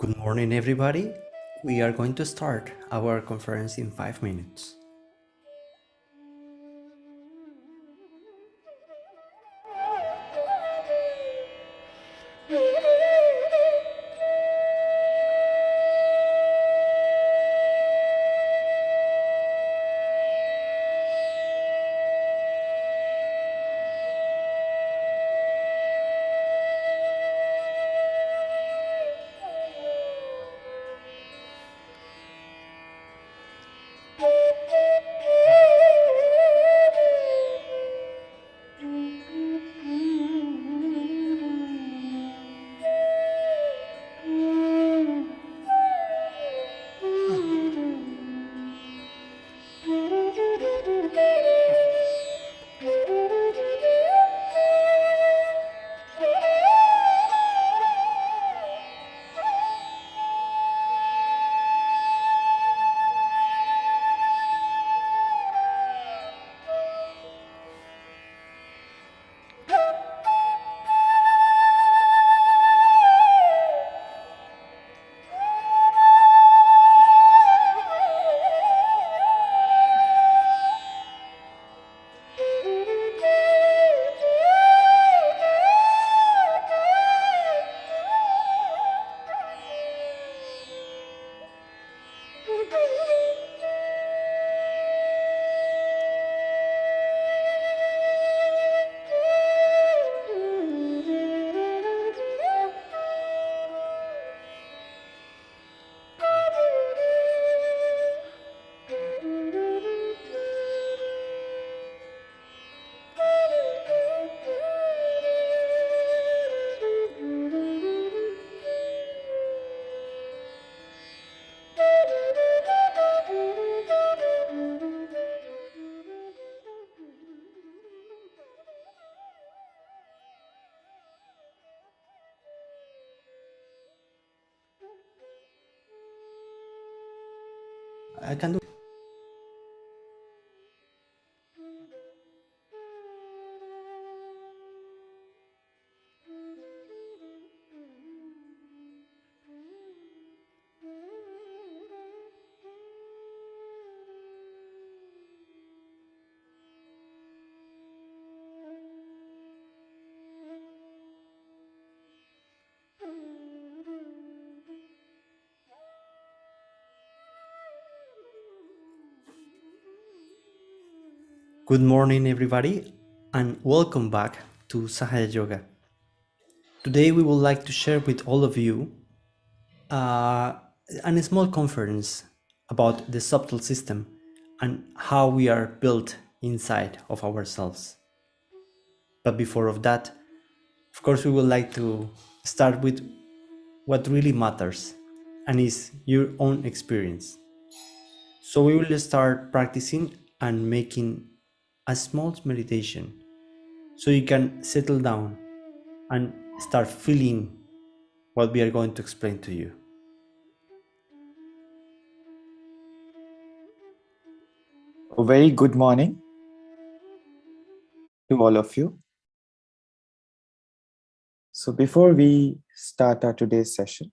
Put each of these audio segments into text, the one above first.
Good morning, everybody. We are going to start our conference in 5 minutes. I can do. Good morning, everybody, and welcome back to Sahaja Yoga. Today, we would like to share with all of you a small conference about the subtle system and how we are built inside of ourselves. But before of that, of course, we would like to start with what really matters and is your own experience. So we will start practicing and making a small meditation so you can settle down and start feeling what we are going to explain to you. A very good morning to all of you. So before we start our today's session,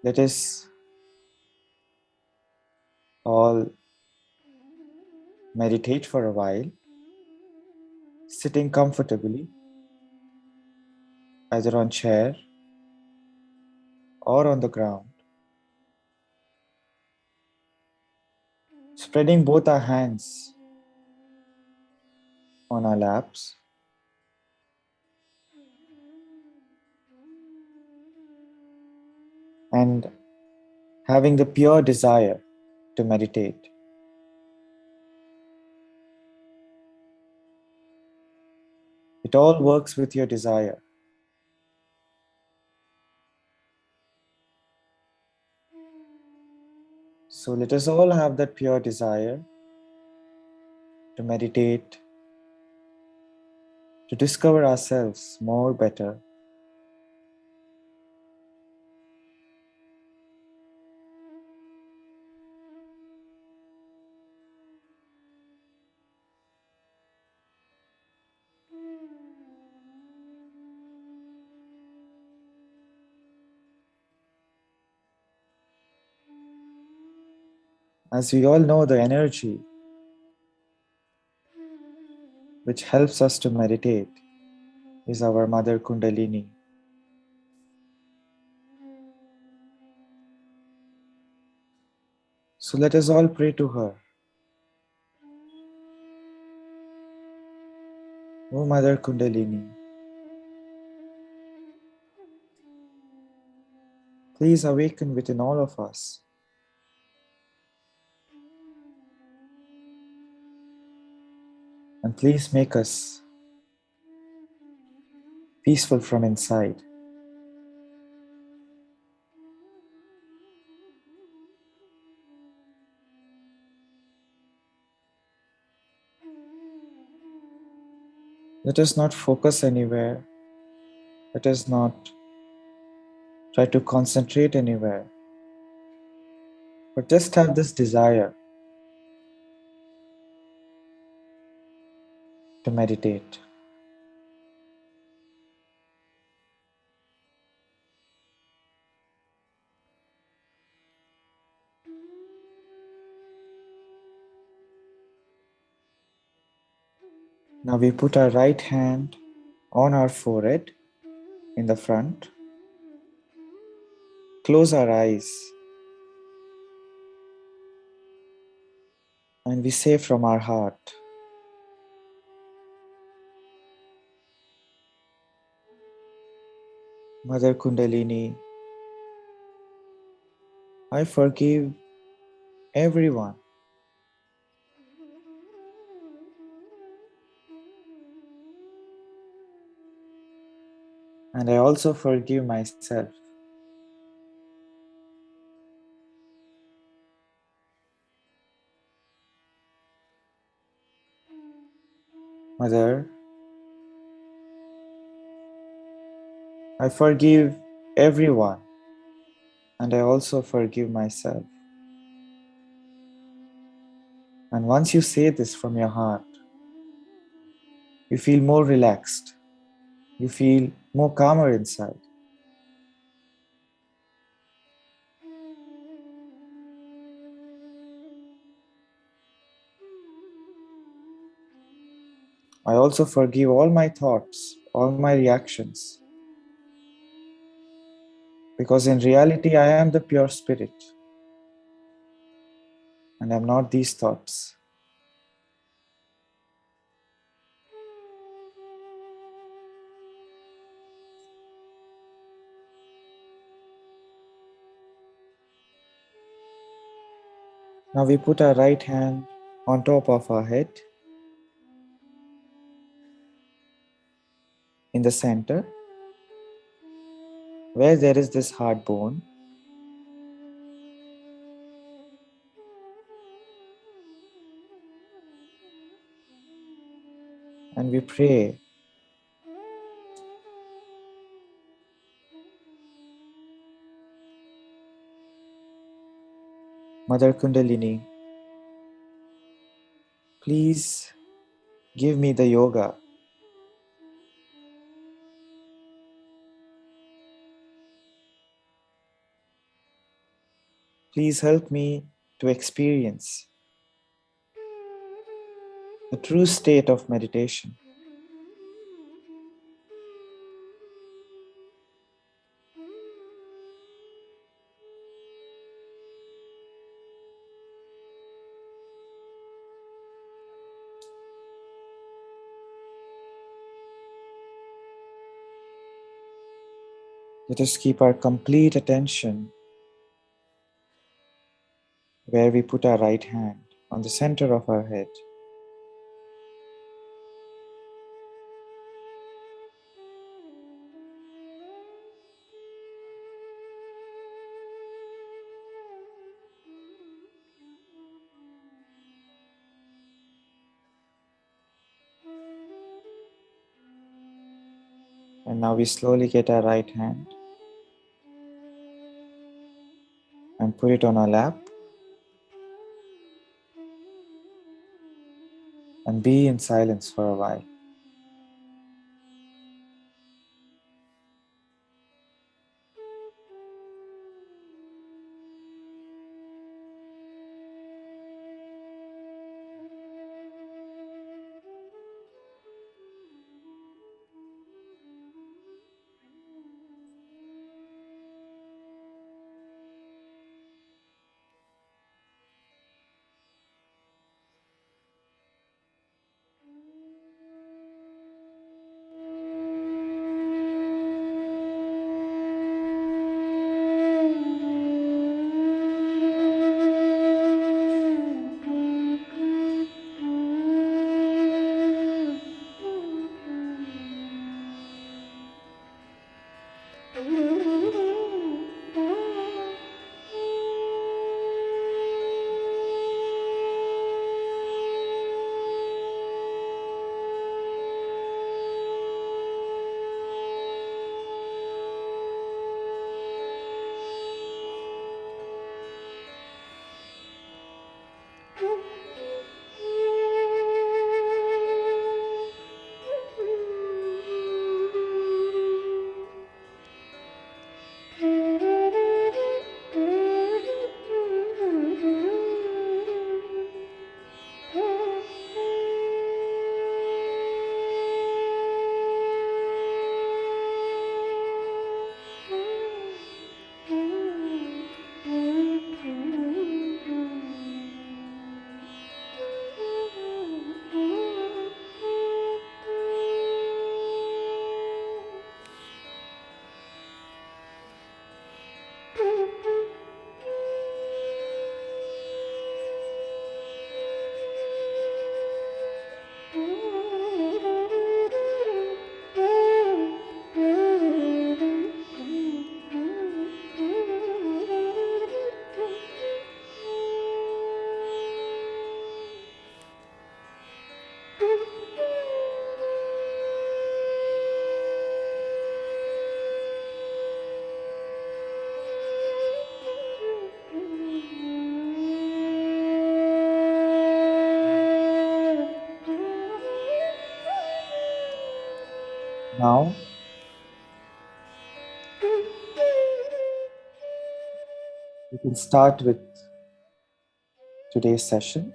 let us all meditate for a while, sitting comfortably, either on chair or on the ground, spreading both our hands on our laps, and having the pure desire to meditate. It all works with your desire. So let us all have that pure desire to meditate, to discover ourselves more better. As we all know, the energy which helps us to meditate is our Mother Kundalini. So let us all pray to her. O Mother Kundalini, please awaken within all of us and please make us peaceful from inside. Let us not focus anywhere. Let us not try to concentrate anywhere, but just have this desire to meditate. Now we put our right hand on our forehead in the front, close our eyes, and we say from our heart, Mother Kundalini, I forgive everyone, and I also forgive myself. Mother, I forgive everyone, and I also forgive myself. And once you say this from your heart, you feel more relaxed. You feel more calmer inside. I also forgive all my thoughts, all my reactions, because in reality I am the pure spirit and I'm not these thoughts. Now we put our right hand on top of our head in the center where there is this heart bone. And we pray, Mother Kundalini, please give me the yoga. Please help me to experience the true state of meditation. Let us keep our complete attention where we put our right hand on the center of our head. And now we slowly get our right hand and put it on our lap and be in silence for a while. Now, we can start with today's session.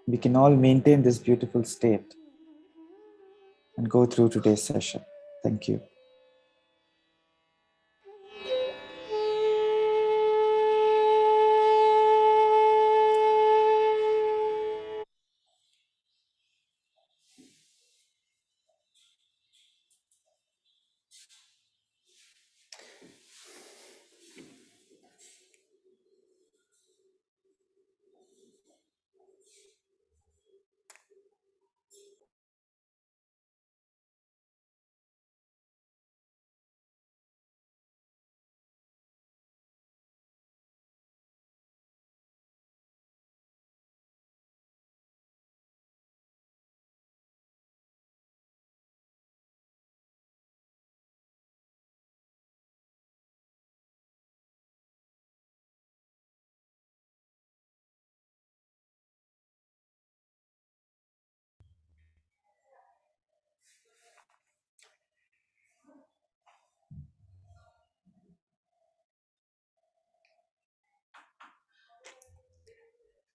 We can all maintain this beautiful state and go through today's session. Thank you.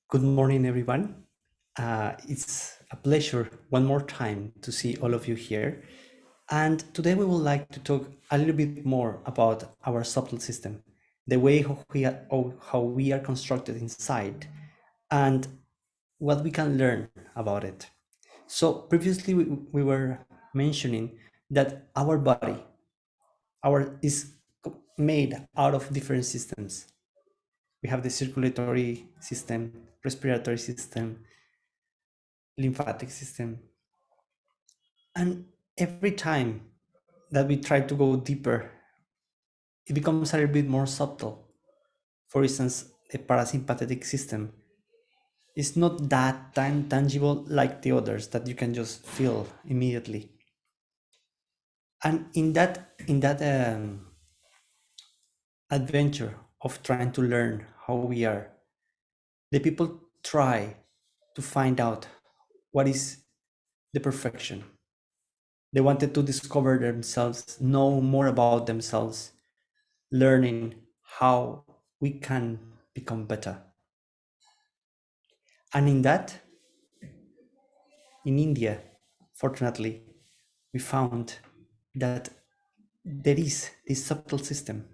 Good morning, everyone. It's a pleasure one more time to see all of you here. And today we would like to talk a little bit more about our subtle system, the way how we are constructed inside, and what we can learn about it. So previously we were mentioning that our body is made out of different systems. We have the circulatory system, respiratory system, lymphatic system. And every time that we try to go deeper, it becomes a little bit more subtle. For instance, the parasympathetic system is not that tangible like the others that you can just feel immediately. And in that adventure of trying to learn how we are, the people try to find out what is the perfection. They wanted to discover themselves, know more about themselves, learning how we can become better. And in that, in India, fortunately, we found that there is this subtle system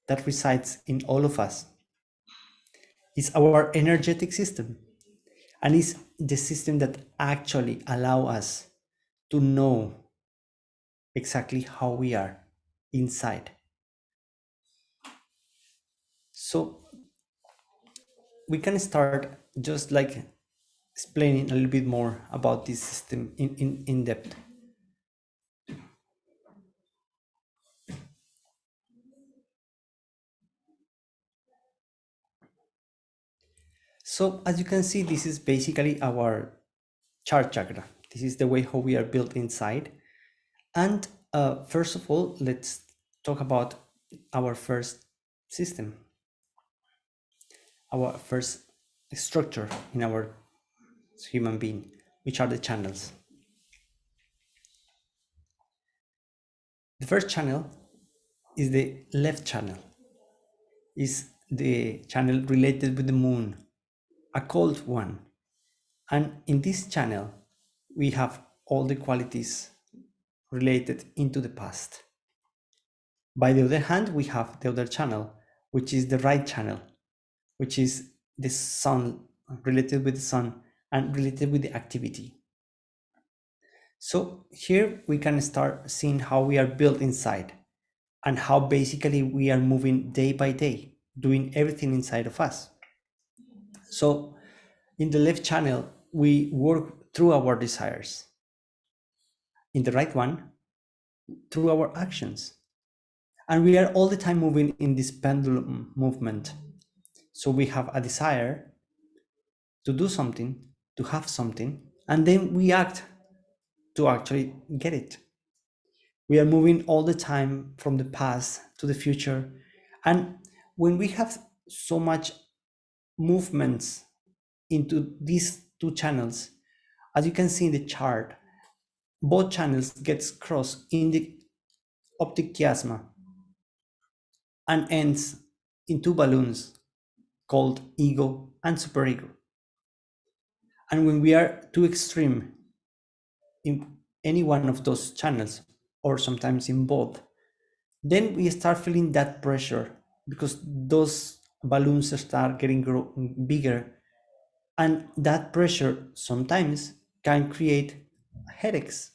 that resides in all of us. It's our energetic system, and it's the system that actually allow us to know exactly how we are inside. So we can start just like explaining a little bit more about this system in depth. So as you can see, this is basically our chart chakra. This is the way how we are built inside. And first of all, let's talk about our first system, our first structure in our human being, which are the channels. The first channel is the left channel, is the channel related with the moon, a cold one. And in this channel, we have all the qualities related into the past. By the other hand, we have the other channel, which is the right channel, which is the sun, related with the sun and related with the activity. So here we can start seeing how we are built inside and how basically we are moving day by day, doing everything inside of us. So in the left channel, we work through our desires. In the right one, through our actions. And we are all the time moving in this pendulum movement. So we have a desire to do something, to have something, and then we act to actually get it. We are moving all the time from the past to the future. And when we have so much movements into these two channels, as you can see in the chart, both channels gets crossed in the optic chiasma and ends in two balloons called ego and superego. And when we are too extreme in any one of those channels, or sometimes in both, then we start feeling that pressure because those balloons start getting bigger, and that pressure sometimes can create headaches.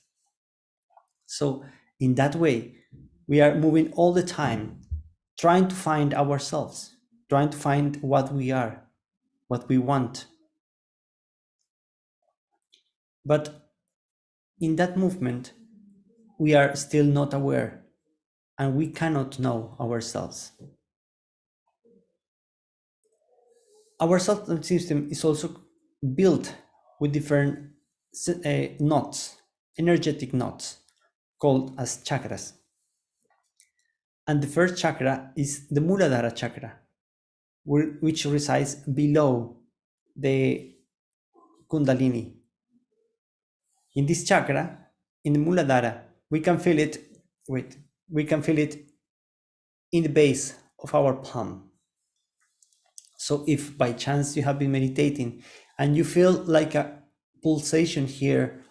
So in that way, we are moving all the time, trying to find ourselves, trying to find what we are, what we want. But in that movement, we are still not aware and we cannot know ourselves. Our solar system is also built with different knots, energetic knots, called as chakras. And the first chakra is the Muladhara Chakra, which resides below the Kundalini. In this chakra, in the Muladhara, we can feel it, we can feel it in the base of our palm. So if by chance you have been meditating and you feel like a pulsation here,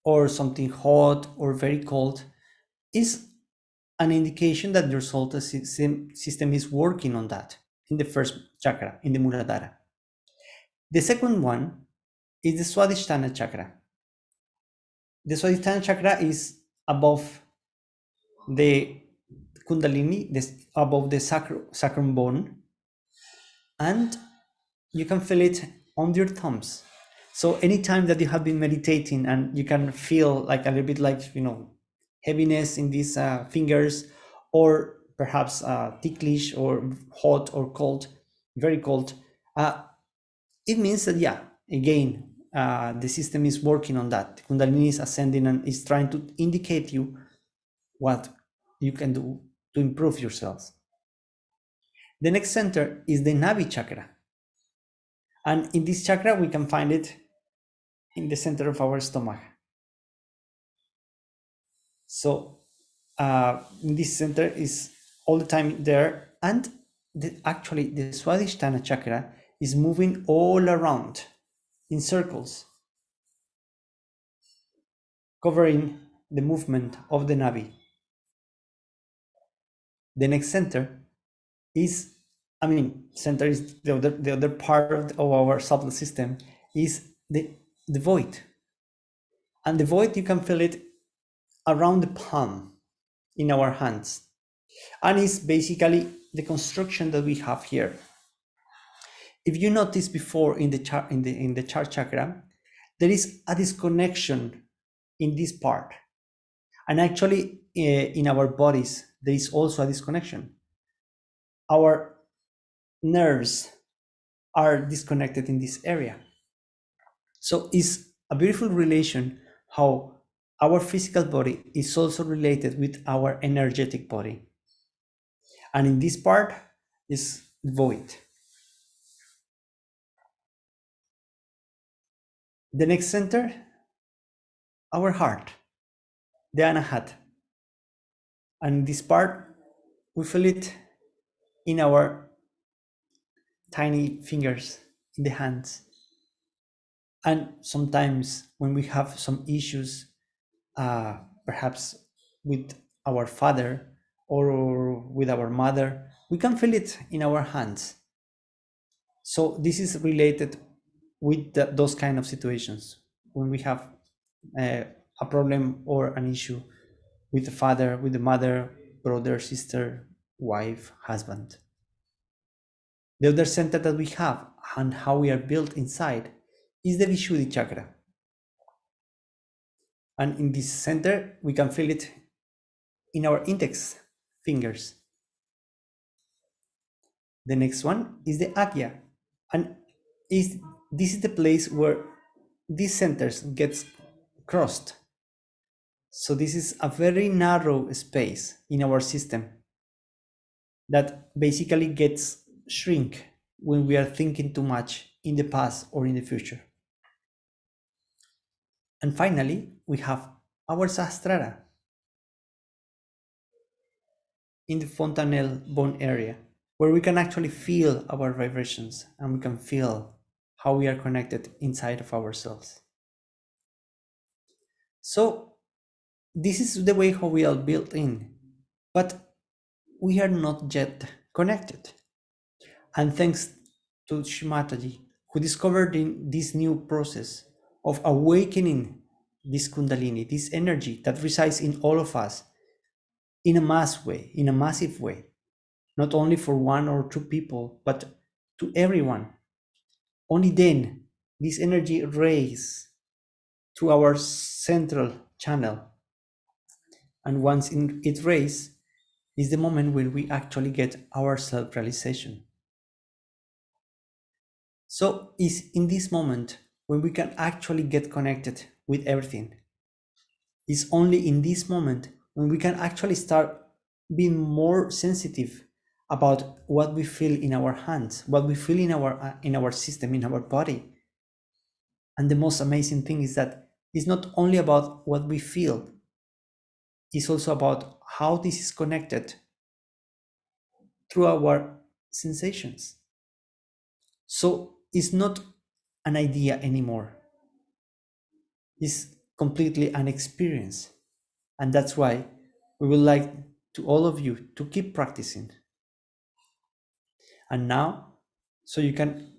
or something hot or very cold, is an indication that your solar system is working on that in the first chakra, in the Muladhara. The second one is the Swadhisthana chakra. The Swadhisthana chakra is above the Kundalini, above the sacrum bone, and you can feel it on your thumbs. So anytime that you have been meditating and you can feel like a little bit like, heaviness in these fingers, or perhaps ticklish or hot or cold, very cold, it means that, again, the system is working on that. Kundalini is ascending and is trying to indicate you what you can do to improve yourselves. The next center is the Navi Chakra. And in this chakra, we can find it in the center of our stomach. So this center is all the time there. And actually, the Swadhisthana chakra is moving all around in circles, covering the movement of the Navi. The next center is, center is the other part of our subtle system, is the void. And the void, you can feel it around the palm in our hands. And it's basically the construction that we have here. If you notice before in the chart chakra, there is a disconnection in this part. And actually, in our bodies, there is also a disconnection. Our nerves are disconnected in this area. So it's a beautiful relation how our physical body is also related with our energetic body. And in this part is void. The next center, our heart, the anahat. And this part, we feel it in our tiny fingers, in the hands. And sometimes when we have some issues, perhaps with our father or with our mother, we can feel it in our hands. So this is related with those kind of situations when we have a problem or an issue with the father, with the mother, brother, sister, wife, husband. The other center that we have and how we are built inside is the Vishuddhi Chakra. And in this center, we can feel it in our index fingers. The next one is the Agya. And this is the place where these centers gets crossed. So this is a very narrow space in our system that basically gets shrink when we are thinking too much in the past or in the future. And finally, we have our Sahasrara in the fontanelle bone area, where we can actually feel our vibrations and we can feel how we are connected inside of ourselves. So this is the way how we are built in, but we are not yet connected. And thanks to Shimataji, who discovered in this new process of awakening this Kundalini, this energy that resides in all of us in a mass way, in a massive way, not only for one or two people, but to everyone. Only then this energy rays to our central channel. And once it rays, is the moment when we actually get our self-realization. So it's in this moment when we can actually get connected with everything. It's only in this moment when we can actually start being more sensitive about what we feel in our hands, what we feel in our system, in our body. And the most amazing thing is that it's not only about what we feel, it's also about how this is connected through our sensations. So it's not an idea anymore. It's completely an experience. And that's why we would like to all of you to keep practicing. And now, so you can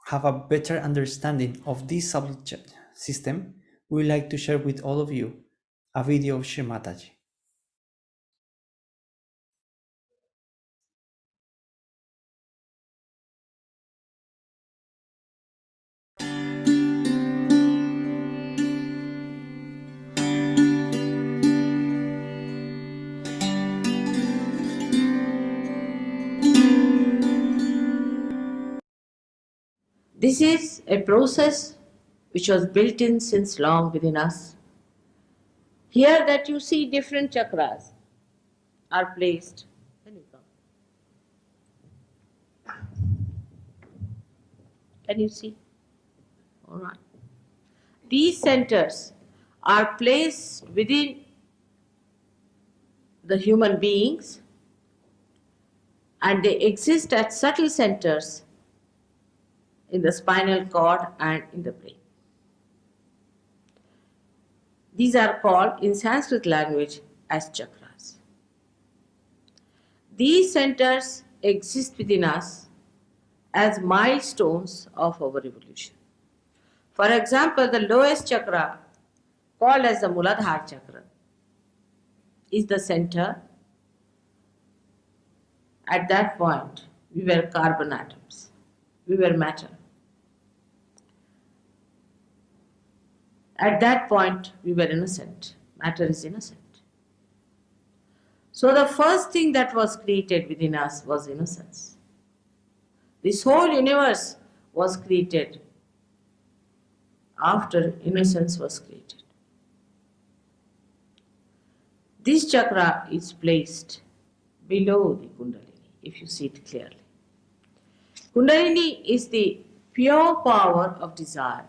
have a better understanding of this subject system, we would like to share with all of you a video of Shrimataji. This is a process which was built in since long within us. Here that you see different chakras are placed. Can you come? Can you see? All right. These centers are placed within the human beings and they exist at subtle centers in the spinal cord and in the brain. These are called in Sanskrit language as chakras. These centers exist within us as milestones of our evolution. For example, the lowest chakra, called as the Muladhara Chakra, is the center. At that point, we were carbon atoms, we were matter. At that point, we were innocent. Matter is innocent. So, the first thing that was created within us was innocence. This whole universe was created after innocence was created. This chakra is placed below the Kundalini, if you see it clearly. Kundalini is the pure power of desire.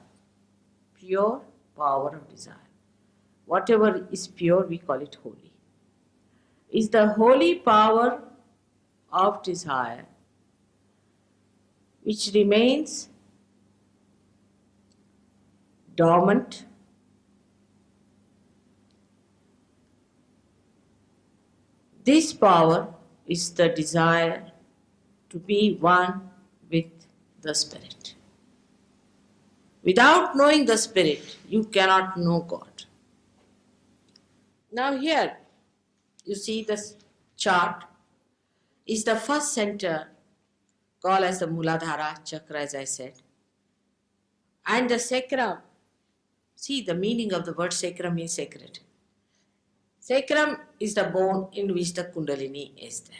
Pure power of desire. Whatever is pure, we call it holy. Is the holy power of desire which remains dormant. This power is the desire to be one with the Spirit. Without knowing the Spirit, you cannot know God. Now here, you see this chart is the first center called as the Muladhara Chakra, as I said. And the sacrum, see the meaning of the word sacrum means sacred. Sacrum is the bone in which the Kundalini is there.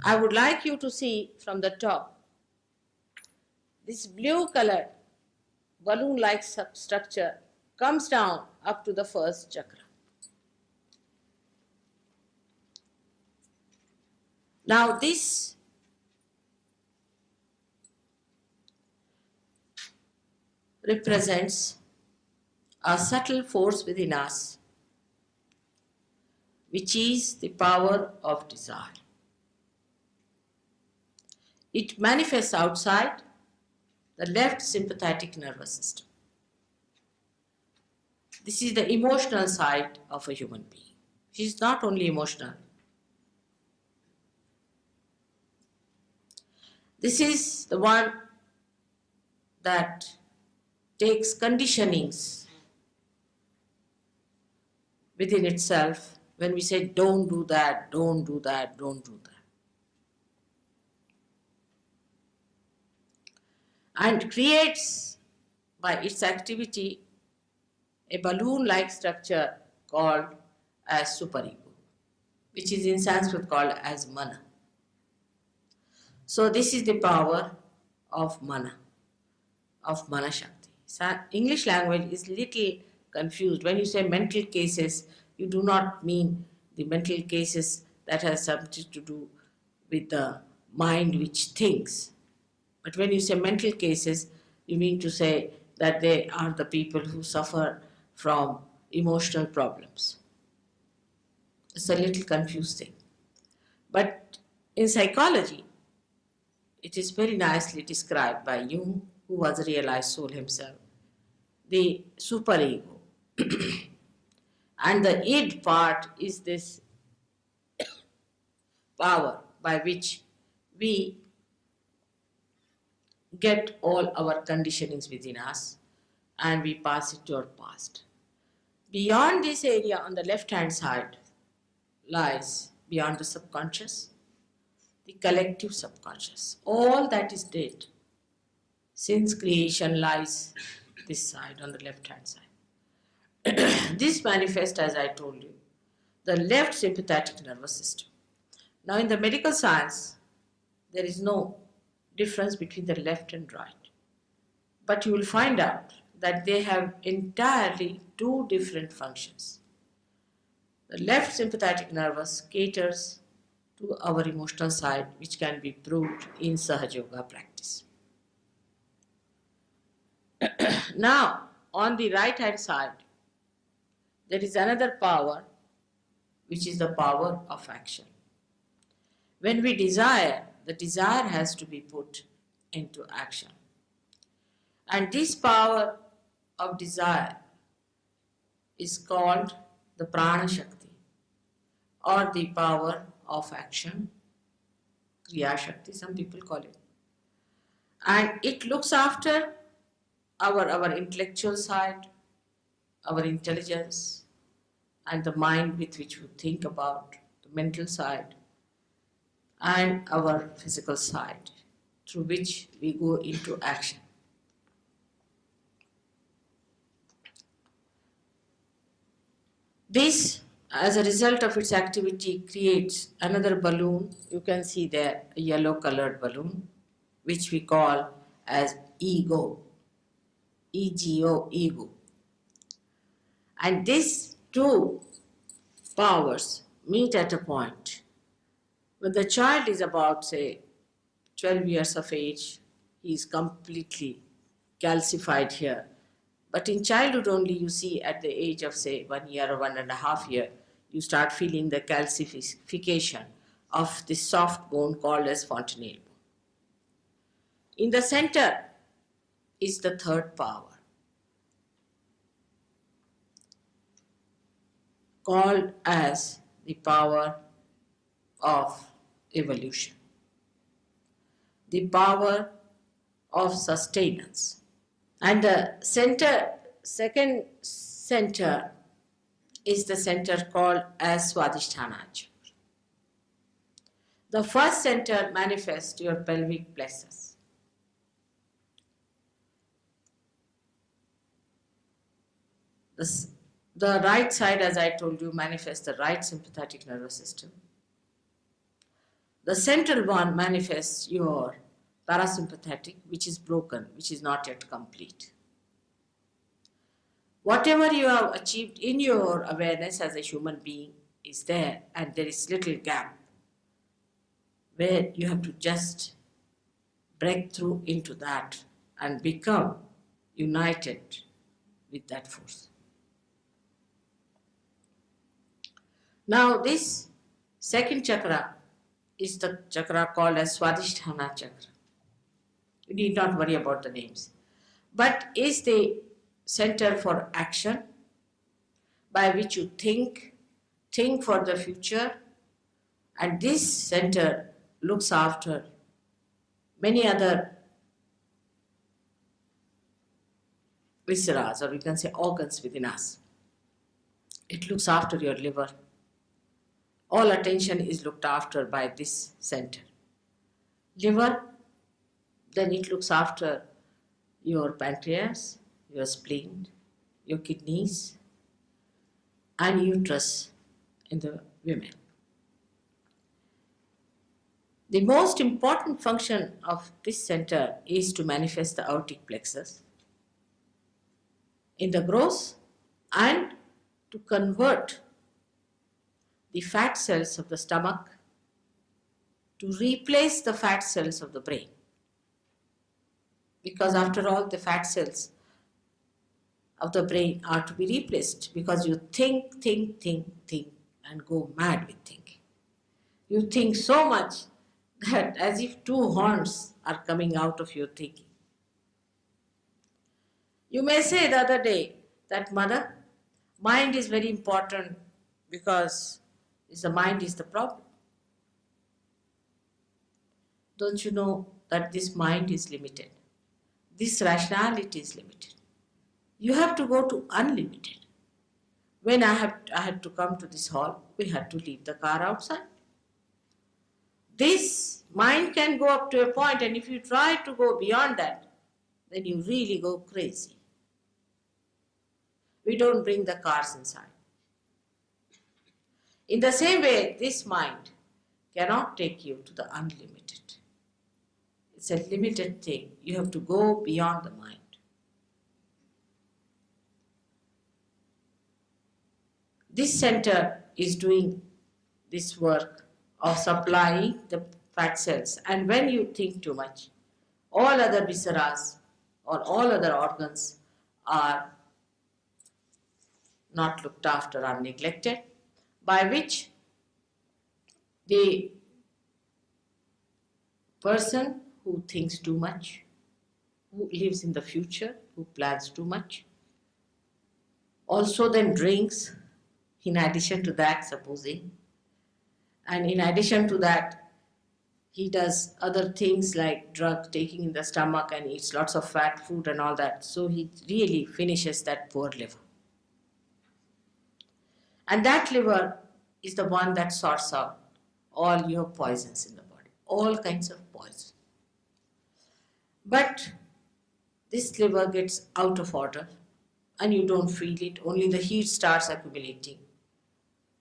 I would like you to see from the top, this blue color balloon-like structure comes down up to the first chakra. Now this represents a subtle force within us, which is the power of desire. It manifests outside the left sympathetic nervous system. This is the emotional side of a human being. She is not only emotional. This is the one that takes conditionings within itself when we say don't do that, don't do that, don't do that. And creates by its activity a balloon-like structure called as superego, which is in Sanskrit called as mana. So this is the power of mana Shakti. English language is little confused. When you say mental cases, you do not mean the mental cases that has something to do with the mind which thinks. But when you say mental cases, you mean to say that they are the people who suffer from emotional problems. It's a little confusing. But in psychology, it is very nicely described by Jung, who was a realized soul himself, the superego. And the id part is this power by which we get all our conditionings within us and we pass it to our past. Beyond this area on the left hand side lies, beyond the subconscious, the collective subconscious. All that is dead since creation lies this side, on the left hand side. This manifests, as I told you, the left sympathetic nervous system. Now in the medical science, there is no difference between the left and right. But you will find out that they have entirely two different functions. The left sympathetic nervous caters to our emotional side, which can be proved in Sahaja Yoga practice. Now, on the right hand side, there is another power, which is the power of action. When we desire, the desire has to be put into action. And this power of desire is called the Prana Shakti, or the power of action, Kriya Shakti, some people call it. And it looks after our intellectual side, our intelligence, and the mind with which we think about, the mental side, and our physical side, through which we go into action. This, as a result of its activity, creates another balloon. You can see there a yellow colored balloon, which we call as ego, ego, ego. And these two powers meet at a point. When the child is about, say, 12 years of age, he is completely calcified here. But in childhood only, you see at the age of, say, 1 year or 1.5 years, you start feeling the calcification of this soft bone called as fontanelle bone. In the center is the third power, called as the power of evolution, the power of sustenance. And the second center is the center called as Swadhisthana Chakra. The first center manifests your pelvic plexus. The right side, as I told you, manifests the right sympathetic nervous system. The central one manifests your parasympathetic, which is broken, which is not yet complete. Whatever you have achieved in your awareness as a human being is there, and there is little gap where you have to just break through into that and become united with that force. Now this second chakra is the chakra called as Swadhisthana Chakra. You need not worry about the names. But is the center for action by which you think for the future, and this center looks after many other visceras, or we can say organs within us. It looks after your liver. All attention is looked after by this center. Liver, then it looks after your pancreas, your spleen, your kidneys, and uterus in the women. The most important function of this center is to manifest the aortic plexus in the gross and to convert the fat cells of the stomach to replace the fat cells of the brain. Because after all, the fat cells of the brain are to be replaced, because you think and go mad with thinking. You think so much that as if two horns are coming out of your thinking. You may say the other day that, Mother, mind is very important because the mind is the problem. Don't you know that this mind is limited? This rationality is limited. You have to go to unlimited. When I had to come to this hall, we had to leave the car outside. This mind can go up to a point, and if you try to go beyond that, then you really go crazy. We don't bring the cars inside. In the same way, this mind cannot take you to the unlimited. It's a limited thing. You have to go beyond the mind. This center is doing this work of supplying the fat cells. And when you think too much, all other visceras or all other organs are not looked after, are neglected, by which the person who thinks too much, who lives in the future, who plans too much, also then drinks, in addition to that, supposing, and in addition to that, he does other things like drug taking in the stomach and eats lots of fat food and all that. So he really finishes that poor liver. And that liver is the one that sorts out all your poisons in the body, all kinds of poison. But this liver gets out of order and you don't feel it, only the heat starts accumulating.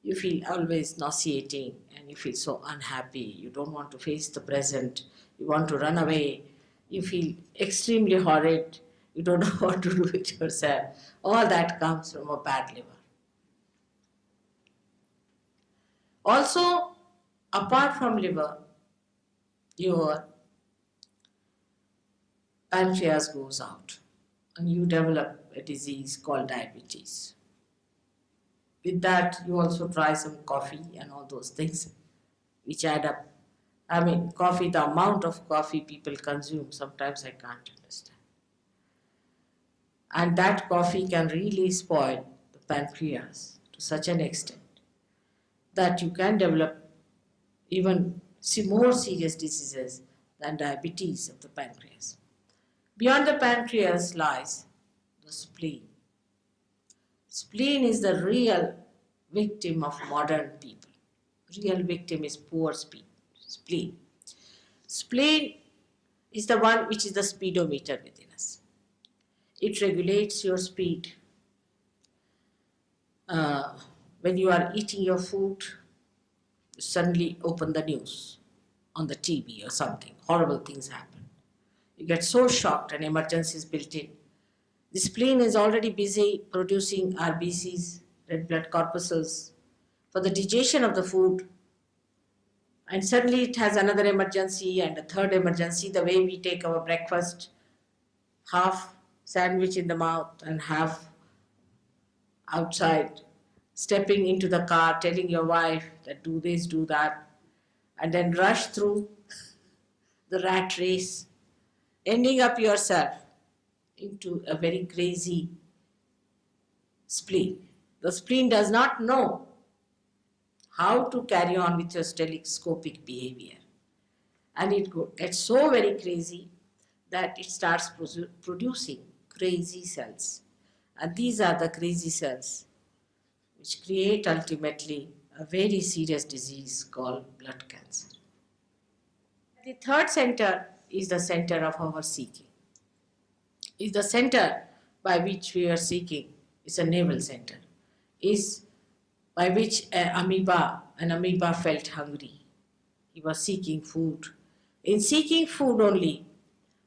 You feel always nauseating and you feel so unhappy. You don't want to face the present. You want to run away. You feel extremely horrid. You don't know what to do with yourself. All that comes from a bad liver. Also, apart from liver, your pancreas goes out and you develop a disease called diabetes. With that, you also try some coffee and all those things which add up. I mean, coffee, the amount of coffee people consume, sometimes I can't understand. And that coffee can really spoil the pancreas to such an extent that you can develop even more serious diseases than diabetes of the pancreas. Beyond the pancreas lies the spleen. Spleen is the real victim of modern people. Real victim is poor spleen. Spleen is the one which is the speedometer within us. It regulates your speed. When you are eating your food, you suddenly open the news on the TV or something. Horrible things happen. You get so shocked, an emergency is built in. The spleen is already busy producing RBCs, red blood corpuscles, for the digestion of the food. And suddenly it has another emergency and a third emergency. The way we take our breakfast, half sandwich in the mouth and have outside, stepping into the car, telling your wife that do this, do that, and then rush through the rat race, ending up yourself into a very crazy spleen. The spleen does not know how to carry on with your telescopic behavior. And it gets so very crazy that it starts producing crazy cells. And these are the crazy cells which create ultimately a very serious disease called blood cancer. The third center is the center of our seeking. Is the center by which we are seeking is a navel center. Is by which an amoeba felt hungry. He was seeking food. In seeking food only,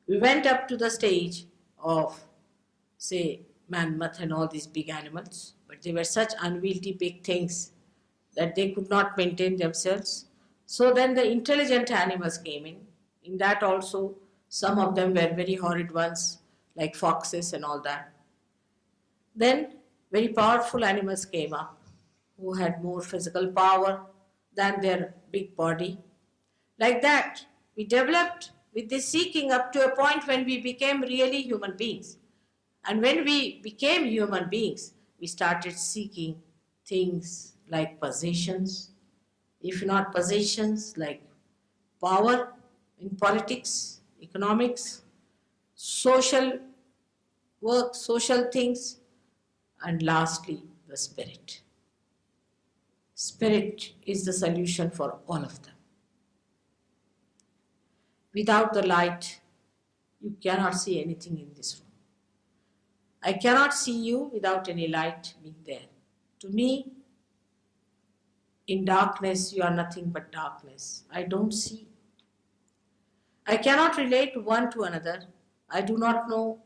we went up to the stage of, say, mammoth and all these big animals, but they were such unwieldy big things that they could not maintain themselves. So then the intelligent animals came in. In that also, some of them were very horrid ones, like foxes and all that. Then very powerful animals came up who had more physical power than their big body. Like that, we developed with this seeking up to a point when we became really human beings. And when we became human beings, we started seeking things like possessions, if not possessions, like power in politics, economics, social work, social things, and lastly, the spirit. Spirit is the solution for all of them. Without the light, you cannot see anything in this room. I cannot see you without any light being there. To me, in darkness, you are nothing but darkness. I don't see. I cannot relate one to another. I do not know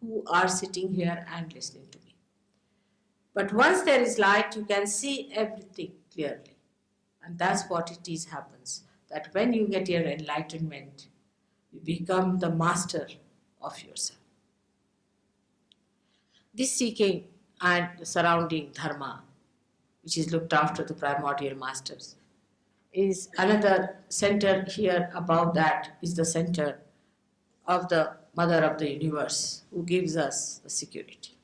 who are sitting here and listening to me. But once there is light, you can see everything clearly. And that's what it is happens. That when you get your enlightenment, you become the master of yourself. This seeking and the surrounding dharma, which is looked after the primordial masters, is another center here. Above that is the center of the mother of the universe who gives us the security.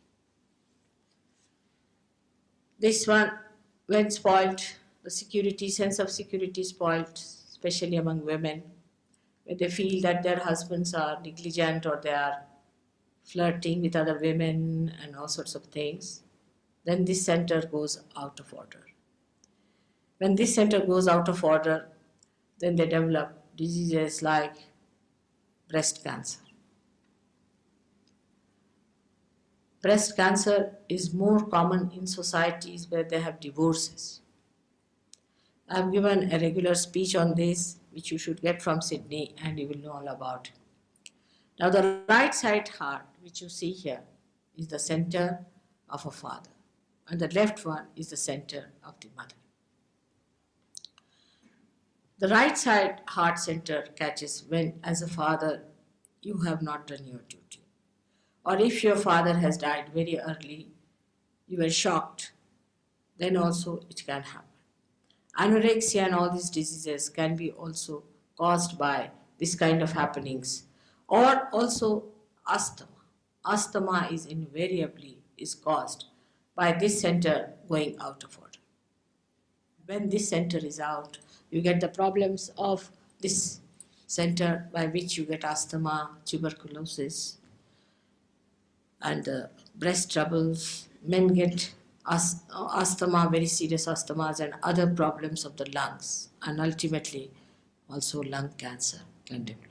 This one, when spoiled, the security, sense of security is spoiled, especially among women, where they feel that their husbands are negligent or they are flirting with other women and all sorts of things, then this center goes out of order. When this center goes out of order, then they develop diseases like breast cancer. Breast cancer is more common in societies where they have divorces. I have given a regular speech on this, which you should get from Sydney, and you will know all about it. Now, the right side heart, which you see here, is the center of a father, and the left one is the center of the mother. The right side heart center catches when, as a father, you have not done your duty. Or if your father has died very early, you were shocked, then also it can happen. Anorexia and all these diseases can be also caused by this kind of happenings. Or also asthma. Asthma is invariably caused by this center going out of order. When this center is out, you get the problems of this center by which you get asthma, tuberculosis, and breast troubles. Men get asthma, very serious asthmas, and other problems of the lungs, and ultimately also lung cancer can develop.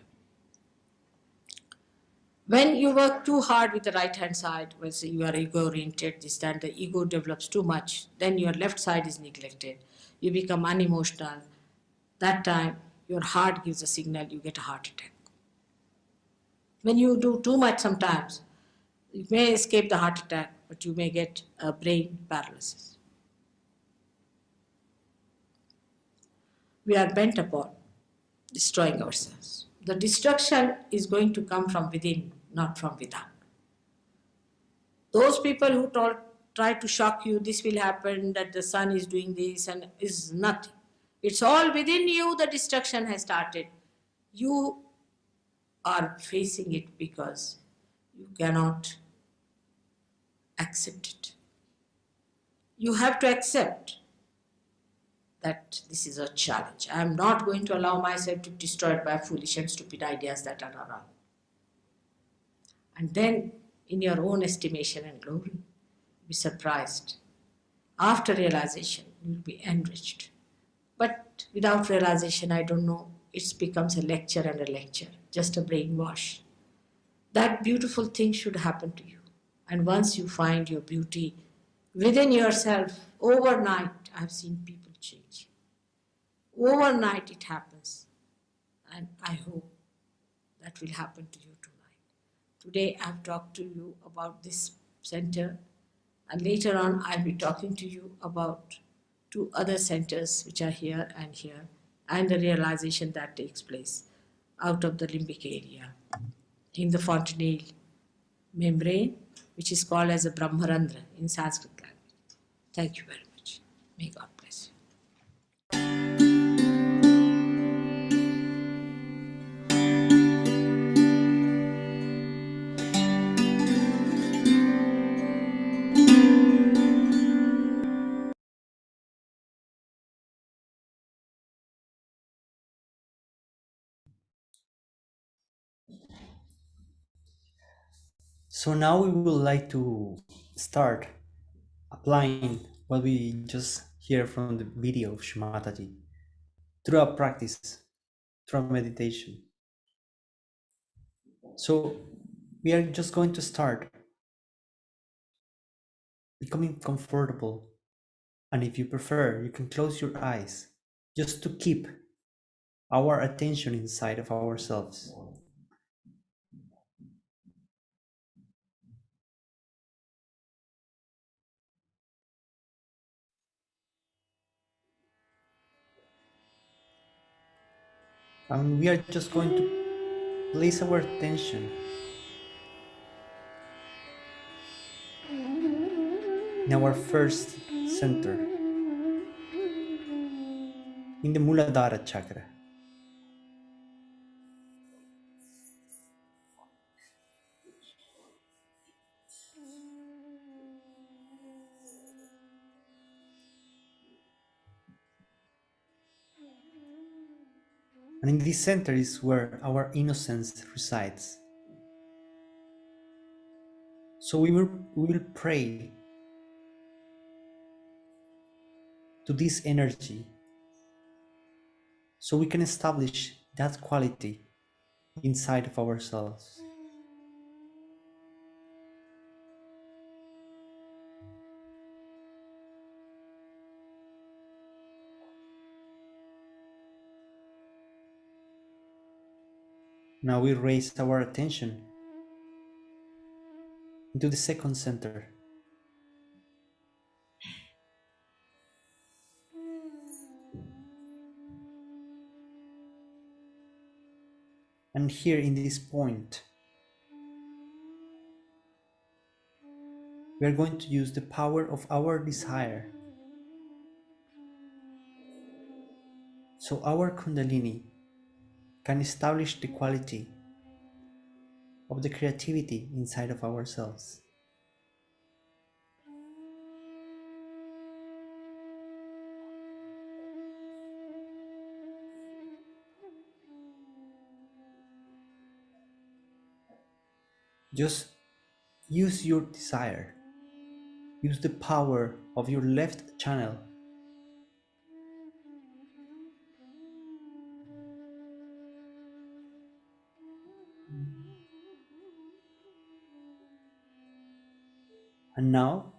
When you work too hard with the right hand side, when say you are ego oriented, this time the ego develops too much, then your left side is neglected. You become unemotional. That time your heart gives a signal, you get a heart attack. When you do too much sometimes, you may escape the heart attack, but you may get a brain paralysis. We are bent upon destroying ourselves. The destruction is going to come from within, not from without. Those people who try to shock you, this will happen, that the sun is doing this, and is nothing. It's all within you, the destruction has started. You are facing it because you cannot accept it. You have to accept that this is a challenge. I am not going to allow myself to be destroyed by foolish and stupid ideas that are around. And then, in your own estimation and glory, be surprised. After realization, you will be enriched. But without realization, I don't know, it becomes a lecture and a lecture, just a brainwash. That beautiful thing should happen to you. And once you find your beauty within yourself, overnight, I've seen people change. Overnight it happens. And I hope that will happen to you tonight. Today I've talked to you about this center, and later on I'll be talking to you about two other centers which are here, and the realization that takes place out of the limbic area in the fontanelle membrane, which is called as a Brahmarandra in Sanskrit language. Thank you very much. May God bless you. So now we would like to start applying what we just hear from the video of Shumataji through a practice, through a meditation. So we are just going to start becoming comfortable, and if you prefer, you can close your eyes just to keep our attention inside of ourselves. And we are just going to place our attention in our first center, in the Muladhara Chakra. And in this center is where our innocence resides. So we will pray to this energy so we can establish that quality inside of ourselves. Now we raise our attention into the second center. And here in this point, we are going to use the power of our desire. So our Kundalini can establish the quality of the creativity inside of ourselves. Just use your desire. Use the power of your left channel. And now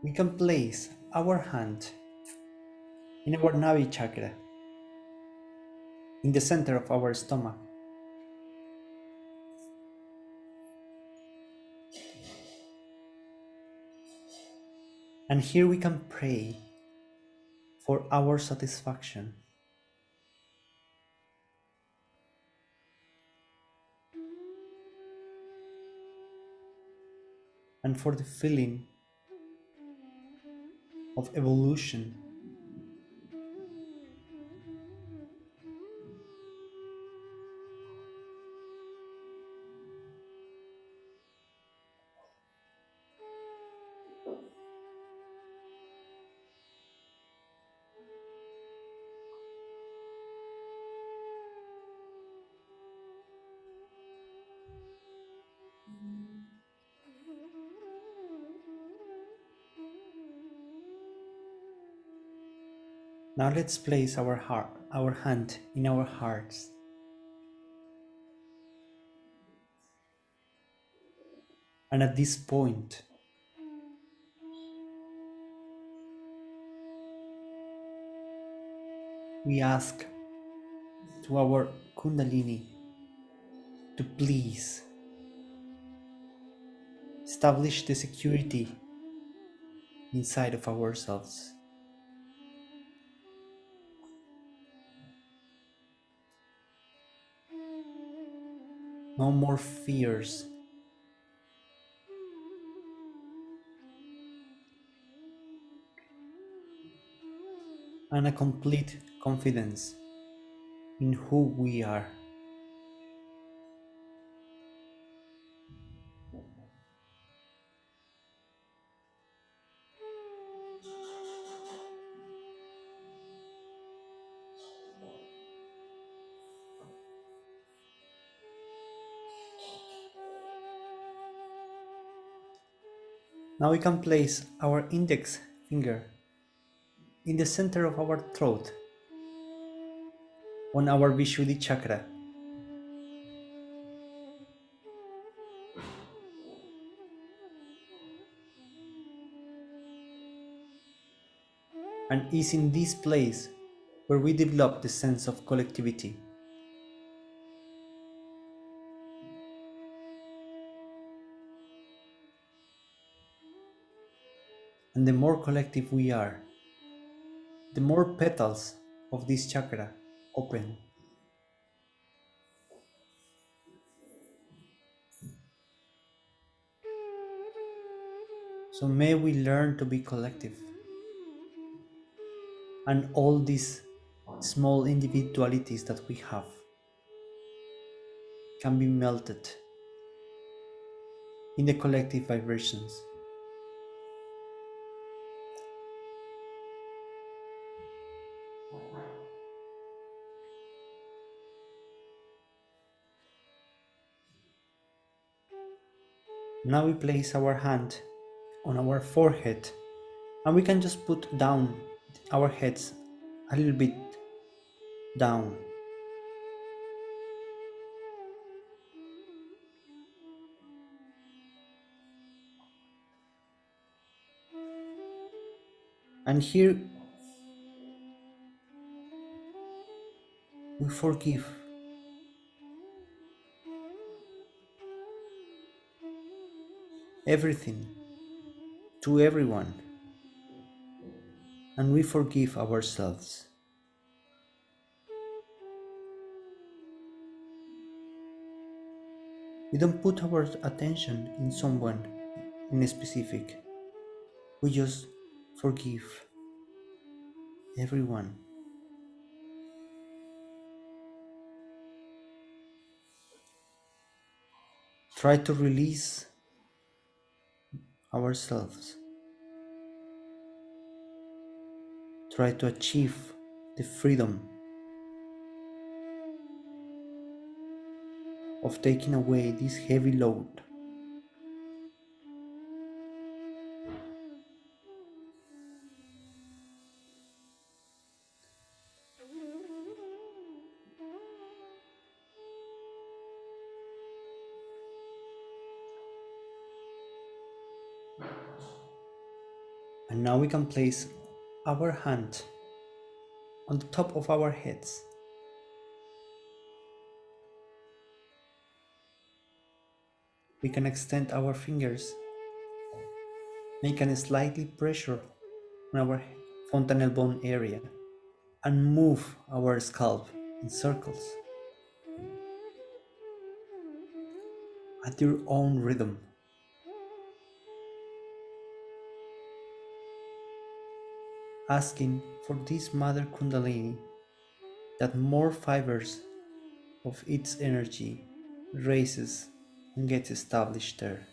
we can place our hand in our Navi Chakra, in the center of our stomach. And here we can pray for our satisfaction. and for the feeling of evolution. Now let's place our hand in our hearts. And at this point, we ask to our Kundalini to please establish the security inside of ourselves. No more fears. And a complete confidence in who we are. Now we can place our index finger in the center of our throat on our Vishuddhi Chakra. And is in this place where we develop the sense of collectivity. And the more collective we are, the more petals of this chakra open. So may we learn to be collective. And all these small individualities that we have can be melted in the collective vibrations. Now we place our hand on our forehead and we can just put down our heads a little bit down. And here we forgive everything to everyone, and we forgive ourselves. We don't put our attention in someone in specific. We just forgive everyone. Try to release ourselves. Try to achieve the freedom of taking away this heavy load. And now we can place our hand on the top of our heads. We can extend our fingers, make a slightly pressure on our fontanel bone area, and move our scalp in circles at your own rhythm. asking for this Mother Kundalini that more fibers of its energy raises and gets established there.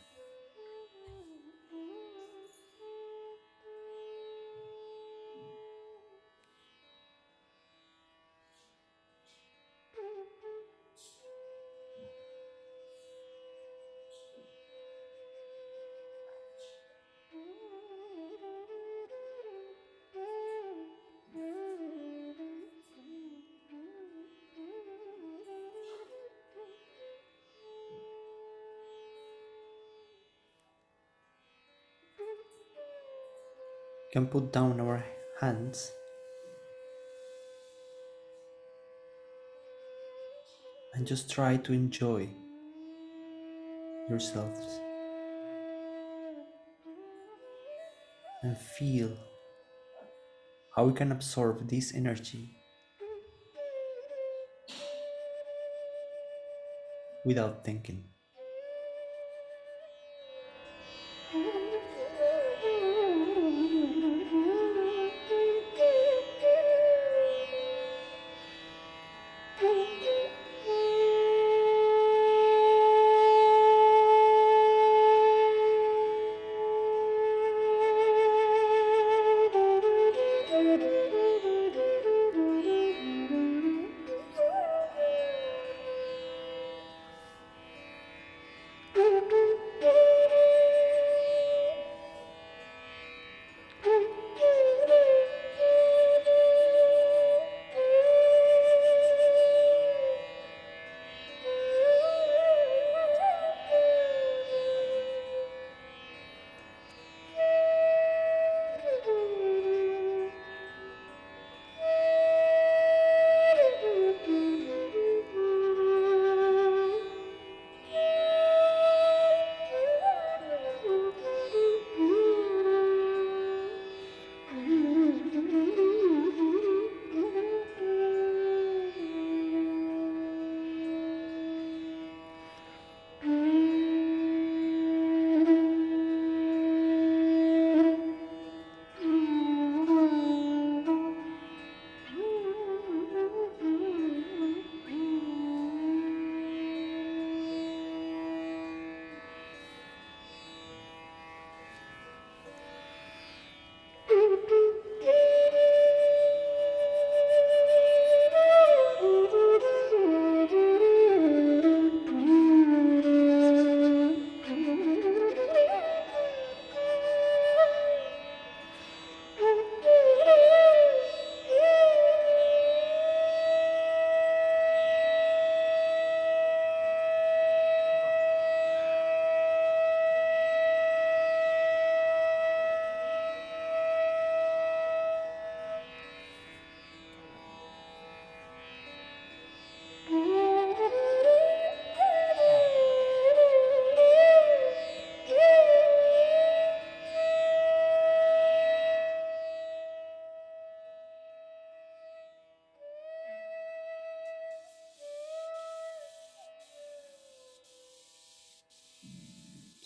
We can put down our hands and just try to enjoy yourselves and feel how we can absorb this energy without thinking.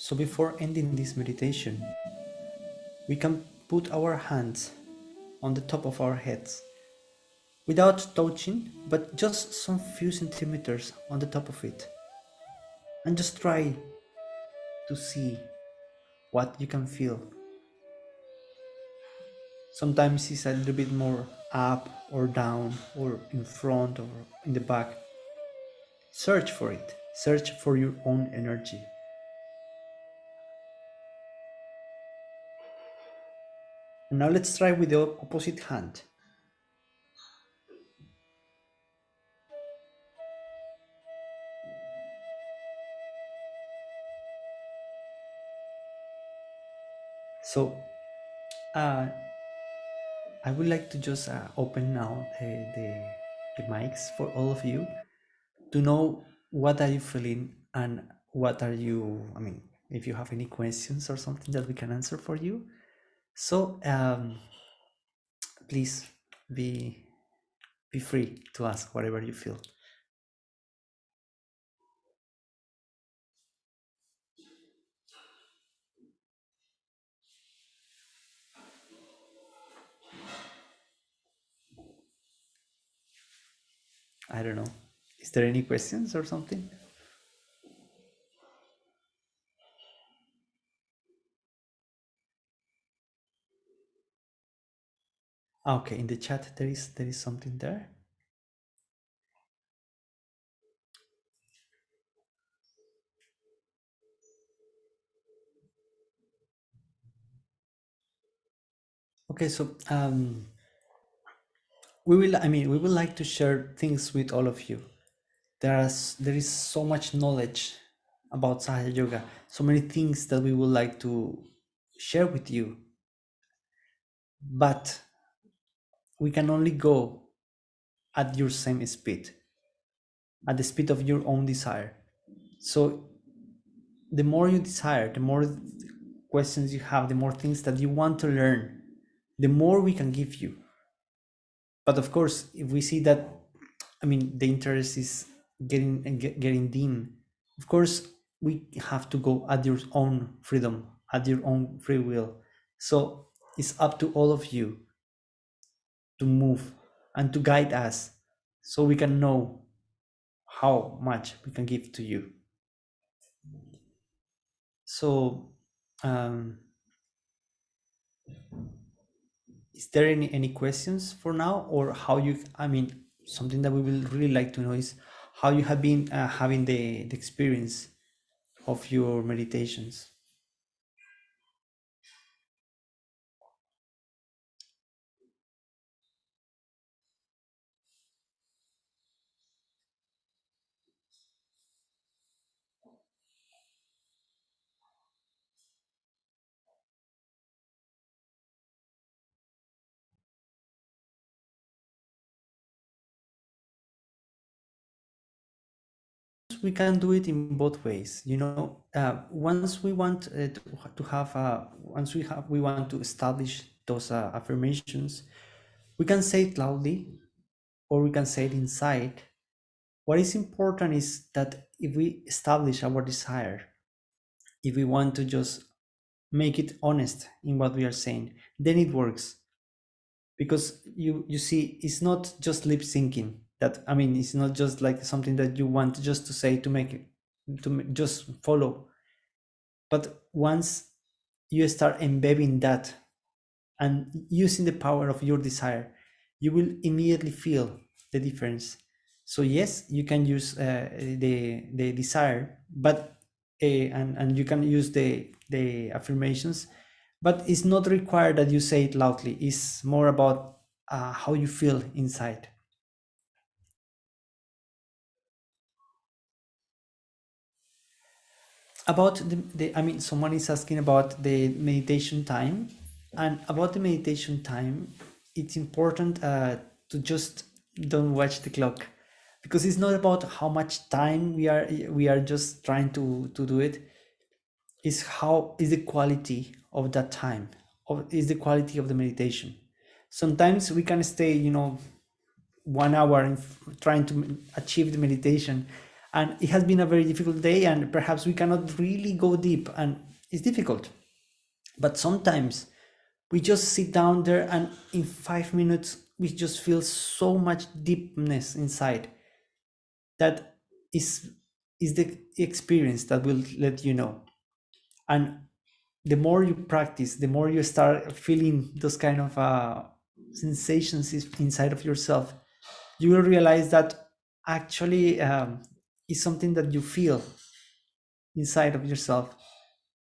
So before ending this meditation, we can put our hands on the top of our heads without touching, but just some few centimeters on the top of it, and just try to see what you can feel. Sometimes it's a little bit more up or down or in front or in the back. Search for it. Search for your own energy. And now let's try with the opposite hand. So I would like to just open now the mics for all of you to know what are you feeling and what are you, I mean, if you have any questions or something that we can answer for you. So please be free to ask whatever you feel. I don't know. Is there any questions or something? Okay, in the chat there is something there. Okay, so we would like to share things with all of you. There is so much knowledge about Sahaja Yoga, so many things that we would like to share with you, but we can only go at your same speed, at the speed of your own desire. So the more you desire, the more questions you have, the more things that you want to learn, the more we can give you. But of course, if we see that, the interest is getting dim, of course, we have to go at your own freedom, at your own free will. So it's up to all of you to move and to guide us so we can know how much we can give to you. So, is there any questions for now, or how you? Something that we will really like to know is how you have been having the experience of your meditations. We can do it in both ways. Once we want to have, we want to establish those affirmations, we can say it loudly or we can say it inside. What is important is that if we establish our desire, if we want to just make it honest in what we are saying, then it works. Because you see, it's not just lip syncing. It's not just like something that you want just to say to make it, just follow. But once you start embedding that and using the power of your desire, you will immediately feel the difference. So yes, you can use the desire, but and you can use the affirmations, but it's not required that you say it loudly. It's more about how you feel inside. About someone is asking about the meditation time, and about the meditation time, it's important to just don't watch the clock, because it's not about how much time we are just trying to do it. Is how is the quality of that time, or is the quality of the meditation. Sometimes we can stay 1 hour trying to achieve the meditation, and it has been a very difficult day, and perhaps we cannot really go deep and it's difficult. But sometimes we just sit down there and in 5 minutes we just feel so much deepness inside. That is the experience that will let you know. And the more you practice, the more you start feeling those kind of sensations inside of yourself, you will realize that actually is something that you feel inside of yourself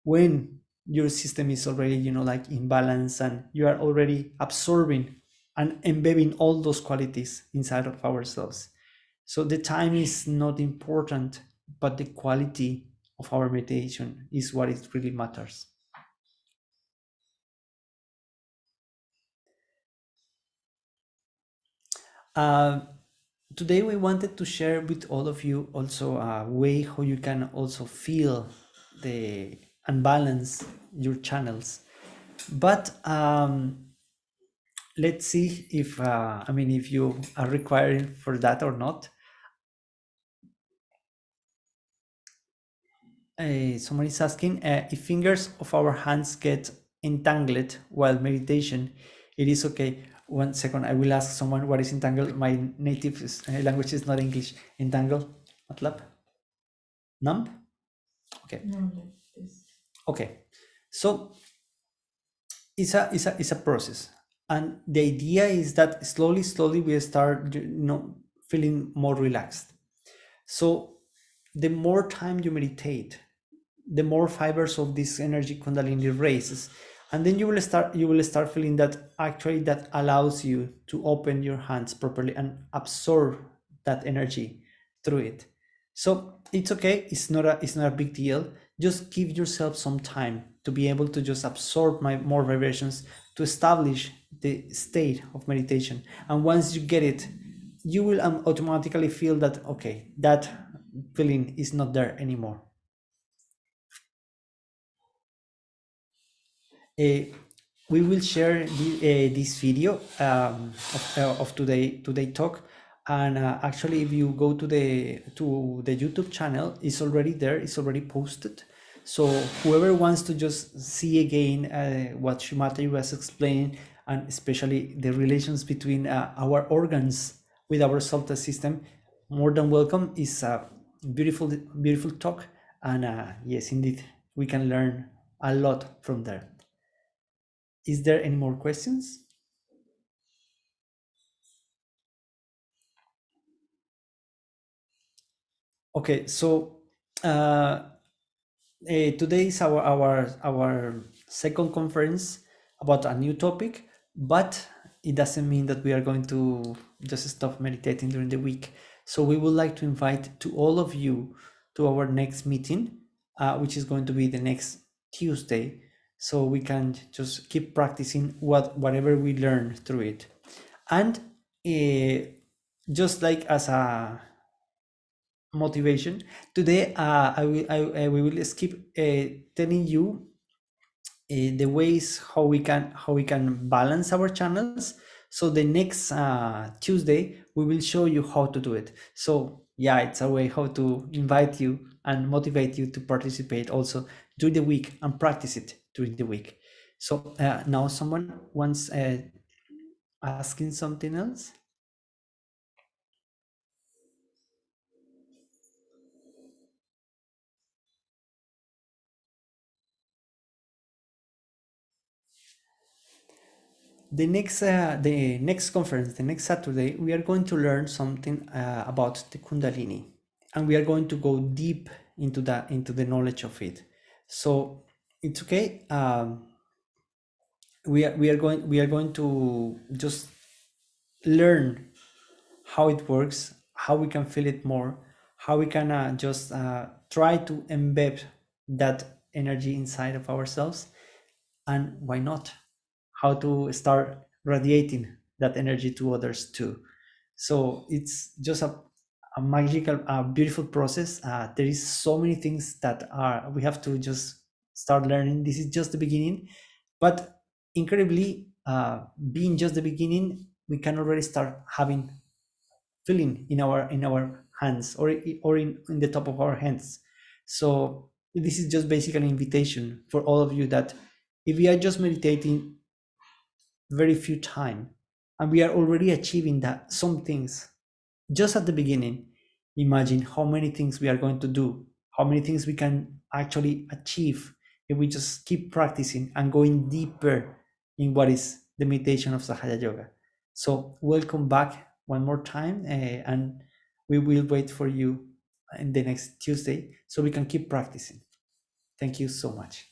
when your system is already like in balance, and you are already absorbing and embedding all those qualities inside of ourselves. So the time is not important, but the quality of our meditation is what it really matters. Today we wanted to share with all of you also a way how you can also feel the and balance your channels. But let's see if if you are required for that or not. Someone is asking if fingers of our hands get entangled while meditation, it is okay. 1 second, I will ask someone what is entangle. My native language is not English. Entangle, matlab? Numb? Okay. No, like this. Okay. So it's a process. And the idea is that slowly we start, feeling more relaxed. So the more time you meditate, the more fibers of this energy Kundalini raises, and then you will start feeling that actually that allows you to open your hands properly and absorb that energy through it. So it's okay, it's not a big deal. Just give yourself some time to be able to just absorb more vibrations, to establish the state of meditation. And once you get it, you will automatically feel that, okay, that feeling is not there anymore. We will share this video of today talk, and actually, if you go to the YouTube channel, it's already there. It's already posted. So whoever wants to just see again what Shumata was explaining, and especially the relations between our organs with our solar system, more than welcome. Is a beautiful talk, and yes, indeed, we can learn a lot from there. Is there any more questions? Okay, so today is our second conference about a new topic, but it doesn't mean that we are going to just stop meditating during the week. So we would like to invite to all of you to our next meeting, which is going to be the next Tuesday, so we can just keep practicing whatever we learn through it. And just like as a motivation, today we will skip telling you the ways how we can balance our channels. So the next Tuesday we will show you how to do it. So yeah, it's a way how to invite you and motivate you to participate also during the week and practice it during the week. So now someone wants asking something else. The next conference, the next Saturday, we are going to learn something about the Kundalini, and we are going to go deep into the knowledge of it. So it's okay. We are going to just learn how it works, how we can feel it more, how we can just try to embed that energy inside of ourselves, and why not, how to start radiating that energy to others too. So it's just a magical, beautiful process. There is so many things that we have to just start learning. This is just the beginning, but incredibly, being just the beginning, we can already start having feeling in our hands, or in the top of our hands. So this is just basically an invitation for all of you that if we are just meditating very few time, and we are already achieving that some things just at the beginning, imagine how many things we are going to do, how many things we can actually achieve if we just keep practicing and going deeper in what is the meditation of Sahaja Yoga. So welcome back one more time, and we will wait for you in the next Tuesday so we can keep practicing. Thank you so much.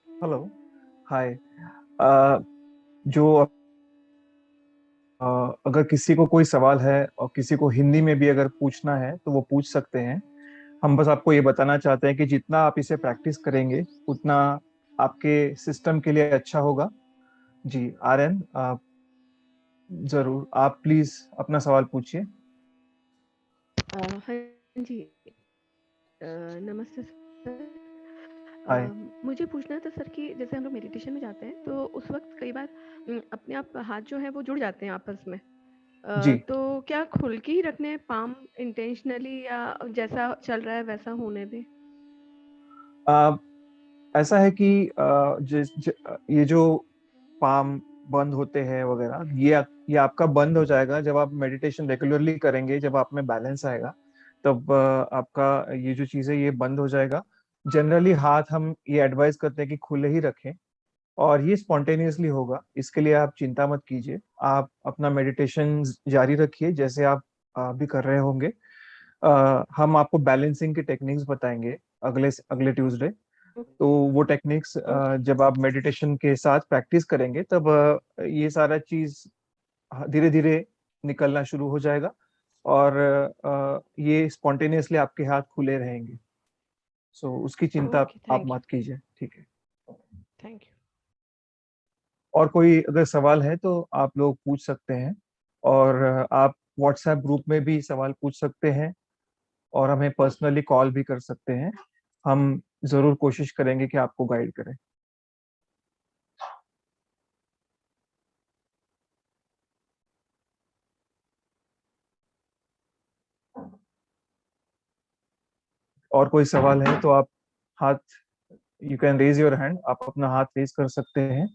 Hello, hi. जो अगर किसी को कोई सवाल है और किसी को हिंदी में भी अगर पूछना है तो वो पूछ सकते हैं। हम बस आपको ये बताना चाहते हैं कि जितना आप इसे प्रैक्टिस करेंगे उतना आपके सिस्टम के लिए अच्छा होगा। जी आर्यन, जरूर आप प्लीज अपना सवाल पूछिए। हाँ जी। नमस्ते सर। हाय। मुझे पूछना था सर कि जैसे हम लोग मेडिटेशन में जाते हैं तो उस वक्त कई बार अपने आप हाथ जो है वो जुड़ जाते हैं आपस में। जी, तो क्या खुल के ही रखने हैं पाम इंटेंशनली, या जैसा चल रहा है वैसा होने दें? आ, ऐसा है कि ये जो पाम बंद होते हैं वगैरह, ये आपका बंद हो जाएगा जब आप मेडिटेशन रेगुलरली करेंगे। जब आप में बैलेंस आएगा तब आपका ये जो चीज है ये बंद हो जाएगा। जनरली हाथ हम ये एडवाइस करते हैं कि खुले ही रखें, और ये स्पॉन्टेनियसली होगा, इसके लिए आप चिंता मत कीजिए। आप अपना मेडिटेशन जारी रखिए जैसे आप भी कर रहे होंगे। हम आपको बैलेंसिंग की टेक्निक्स बताएंगे अगले अगले ट्यूसडे। तो वो टेक्निक्स ओके। जब आप मेडिटेशन के साथ प्रैक्टिस करेंगे तब ये सारा चीज धीरे धीरे निकलना शुरू हो जाएगा, और ये स्पॉन्टेनियसली आपके हाथ खुले रहेंगे। सो उसकी चिंता ओके, आप थैंक यू। मत कीजिए, ठीक है। Thank you. और कोई अगर सवाल है तो आप लोग पूछ सकते हैं, और आप व्हाट्सएप ग्रुप में भी सवाल पूछ सकते हैं, और हमें पर्सनली कॉल भी कर सकते हैं। हम जरूर कोशिश करेंगे कि आपको गाइड करें। और कोई सवाल है तो आप हाथ, you can raise your hand, आप अपना हाथ रेज कर सकते हैं।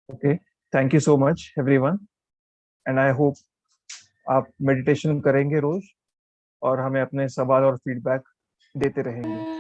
Okay, thank you so much everyone, and I hope आप मेडिटेशन करेंगे रोज और हमें अपने सवाल और फीडबैक देते रहेंगे।